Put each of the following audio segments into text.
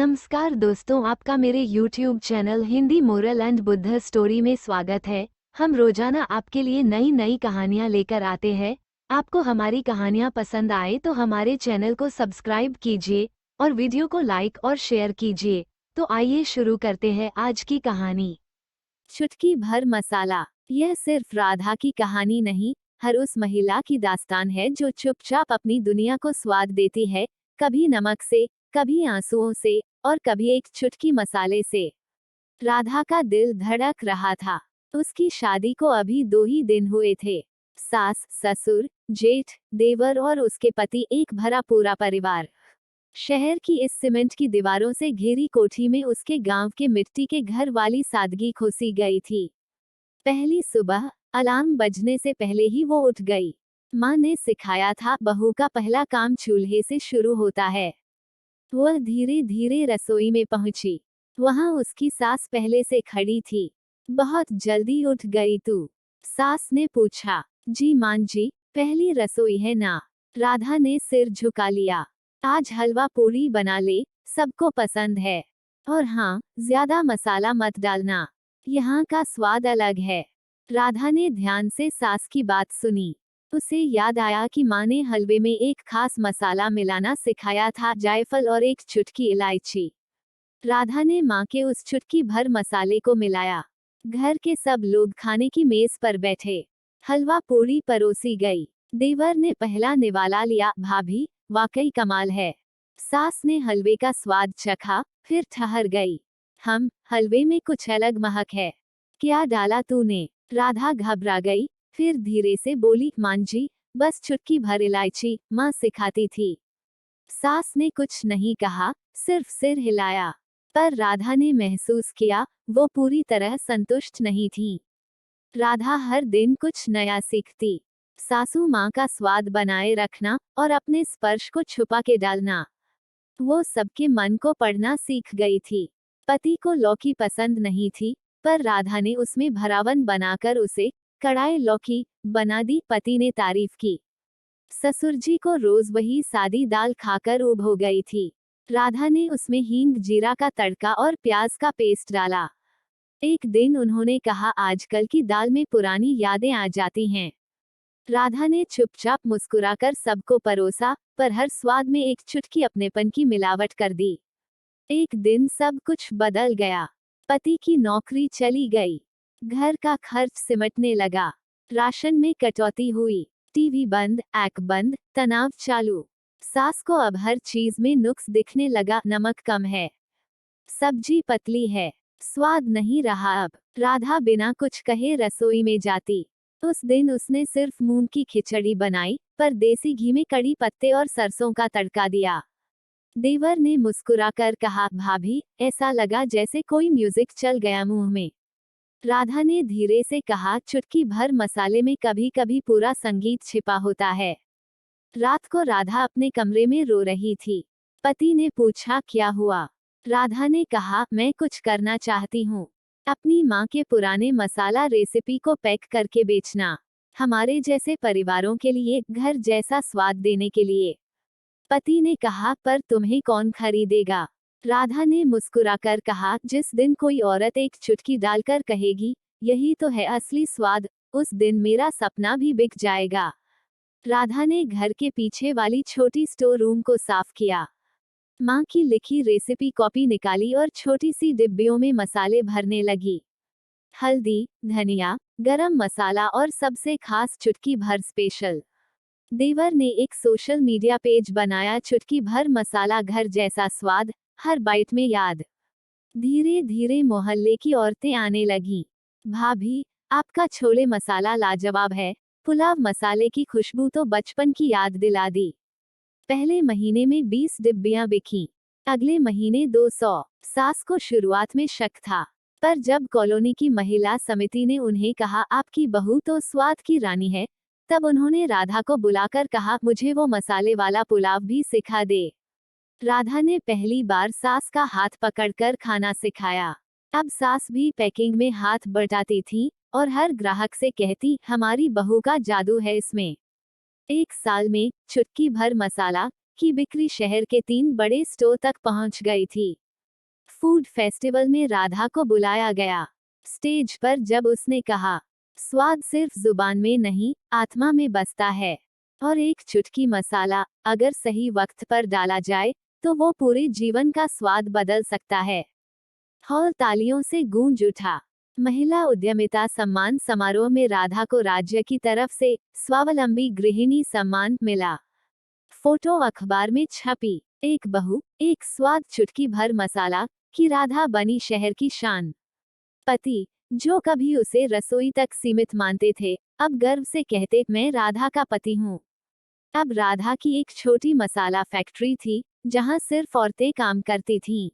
नमस्कार दोस्तों, आपका मेरे YouTube channel Hindi moral and Buddha story में स्वागत है। हम रोजाना आपके लिए नई नई कहानियां लेकर आते हैं। आपको हमारी कहानियां पसंद आए तो हमारे चैनल को सब्सक्राइब कीजिए और वीडियो को लाइक और शेयर कीजिए। तो आइए शुरू करते हैं आज की कहानी। चुटकी भर मसाला। यह सिर्फ राधा की कहानी नहीं, हर उस महिला की दास्तान है जो चुपचाप अपनी दुनिया को स्वाद देती है, कभी नमक से, कभी आंसुओं से, और कभी एक चुटकी मसाले से। राधा का दिल धड़क रहा था। उसकी शादी को अभी 2 ही दिन हुए थे। सास, ससुर, जेठ, देवर और उसके पति, एक भरा पूरा परिवार। शहर की इस सीमेंट की दीवारों से घिरी कोठी में उसके गांव के मिट्टी के घर वाली सादगी खोसी गई थी। पहली सुबह अलार्म बजने से पहले ही वो उठ गई। माँ ने सिखाया था, बहू का पहला काम चूल्हे से शुरू होता है। वह धीरे धीरे रसोई में पहुंची। वहां उसकी सास पहले से खड़ी थी। बहुत जल्दी उठ गई तू? सास ने पूछा। जी मां जी, पहली रसोई है ना। राधा ने सिर झुका लिया। आज हलवा पूरी बना ले, सबको पसंद है। और हाँ, ज्यादा मसाला मत डालना, यहाँ का स्वाद अलग है। राधा ने ध्यान से सास की बात सुनी। उसे याद आया कि माँ ने हलवे में एक खास मसाला मिलाना सिखाया था, जायफल और एक चुटकी इलायची। राधा ने माँ के उस चुटकी भर मसाले को मिलाया। घर के सब लोग खाने की मेज पर बैठे। हलवा पूरी परोसी गई। देवर ने पहला निवाला लिया। भाभी, वाकई कमाल है। सास ने हलवे का स्वाद चखा, फिर ठहर गई। हलवे में कुछ अलग महक है। क्या डाला तूने? राधा घबरा गई, फिर धीरे से बोली, मां जी, बस चुटकी भर इलायची, माँ सिखाती थी। सास ने कुछ नहीं कहा, सिर्फ सिर हिलाया। पर राधा ने महसूस किया, वो पूरी तरह संतुष्ट नहीं थी। राधा हर दिन कुछ नया सीखती। सासू माँ का स्वाद बनाए रखना और अपने स्पर्श को छुपा के डालना। वो सबके मन को पढ़ना सीख गई थी। पति को लौकी पसंद नहीं थी, पर राधा ने उसमें भरावन बनाकर उसे कढ़ाई लौकी बना दी। पति ने तारीफ की। ससुर जी को रोज वही सादी दाल खाकर ऊब हो गई थी। राधा ने उसमें हींग, जीरा का तड़का और प्याज का पेस्ट डाला। एक दिन उन्होंने कहा, आजकल की दाल में पुरानी यादें आ जाती हैं। राधा ने चुपचाप मुस्कुराकर सबको परोसा, पर हर स्वाद में एक चुटकी अपनेपन की मिलावट कर दी। एक दिन सब कुछ बदल गया। पति की नौकरी चली गई। घर का खर्च सिमटने लगा। राशन में कटौती हुई। टीवी बंद, ऐक बंद, तनाव चालू। सास को अब हर चीज में नुक्स दिखने लगा। नमक कम है, सब्जी पतली है, स्वाद नहीं रहा अब। राधा बिना कुछ कहे रसोई में जाती। उस दिन उसने सिर्फ मूंग की खिचड़ी बनाई, पर देसी घी में कड़ी पत्ते और सरसों का तड़का दिया। देवर ने मुस्कुराकर कहा, भाभी, ऐसा लगा जैसे कोई म्यूजिक चल गया मुंह में। राधा ने धीरे से कहा, चुटकी भर मसाले में कभी कभी पूरा संगीत छिपा होता है। रात को राधा अपने कमरे में रो रही थी। पति ने पूछा, क्या हुआ? राधा ने कहा, मैं कुछ करना चाहती हूँ। अपनी माँ के पुराने मसाला रेसिपी को पैक करके बेचना, हमारे जैसे परिवारों के लिए घर जैसा स्वाद देने के लिए। पति ने कहा, पर तुम्हें कौन खरीदेगा? राधा ने मुस्कुराकर कहा, जिस दिन कोई औरत एक चुटकी डालकर कहेगी, यही तो है असली स्वाद, उस दिन मेरा सपना भी बिक जाएगा। राधा ने घर के पीछे वाली छोटी स्टोर रूम को साफ किया। माँ की लिखी रेसिपी कॉपी निकाली और छोटी सी डिब्बियों में मसाले भरने लगी। हल्दी, धनिया, गरम मसाला और सबसे खास चुटकी भर स्पेशल। देवर ने एक सोशल मीडिया पेज बनाया, चुटकी भर मसाला, घर जैसा स्वाद, हर बाइट में याद। धीरे धीरे मोहल्ले की औरतें आने लगीं। भाभी, आपका छोले मसाला लाजवाब है। पुलाव मसाले की खुशबू तो बचपन की याद दिला दी। पहले महीने में 20 डिब्बियां बिकीं, अगले महीने 200। सास को शुरुआत में शक था, पर जब कॉलोनी की महिला समिति ने उन्हें कहा, आपकी बहू तो स्वाद की रानी है, तब उन्होंने राधा को बुलाकर कहा, मुझे वो मसाले वाला पुलाव भी सिखा दे। राधा ने पहली बार सास का हाथ पकड़कर खाना सिखाया। अब सास भी पैकिंग में हाथ बटाती थी और हर ग्राहक से कहती, हमारी बहू का जादू है इसमें। एक साल में चुटकी भर मसाला की बिक्री शहर के 3 बड़े स्टोर तक पहुंच गई थी। फूड फेस्टिवल में राधा को बुलाया गया। स्टेज पर जब उसने कहा, स्वाद सिर्फ जुबान में नहीं, आत्मा में बसता है, और एक चुटकी मसाला अगर सही वक्त पर डाला जाए तो वो पूरे जीवन का स्वाद बदल सकता है। हॉल तालियों से गूंज उठा। महिला उद्यमिता सम्मान समारोह में राधा को राज्य की तरफ से स्वावलंबी गृहिणी सम्मान मिला। फोटो अखबार में छपी। एक बहू, एक स्वाद, चुटकी भर मसाला की राधा बनी शहर की शान। पति, जो कभी उसे रसोई तक सीमित मानते थे, अब गर्व से कहते, मैं राधा का पति हूँ। अब राधा की एक छोटी मसाला फैक्ट्री थी, जहाँ सिर्फ औरतें काम करती थीं।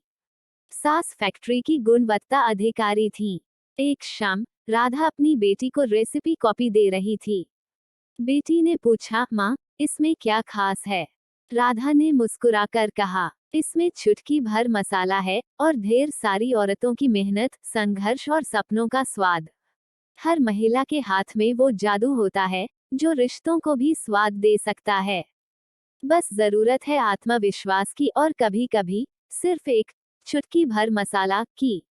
सास फैक्ट्री की गुणवत्ता अधिकारी थी। एक शाम राधा अपनी बेटी को रेसिपी कॉपी दे रही थी। बेटी ने पूछा, माँ, इसमें क्या खास है? राधा ने मुस्कुराकर कहा, इसमें चुटकी भर मसाला है और ढेर सारी औरतों की मेहनत, संघर्ष और सपनों का स्वाद। हर महिला के हाथ में वो जादू होता है जो रिश्तों को भी स्वाद दे सकता है। बस जरूरत है आत्मविश्वास की और कभी कभी सिर्फ एक चुटकी भर मसाला की।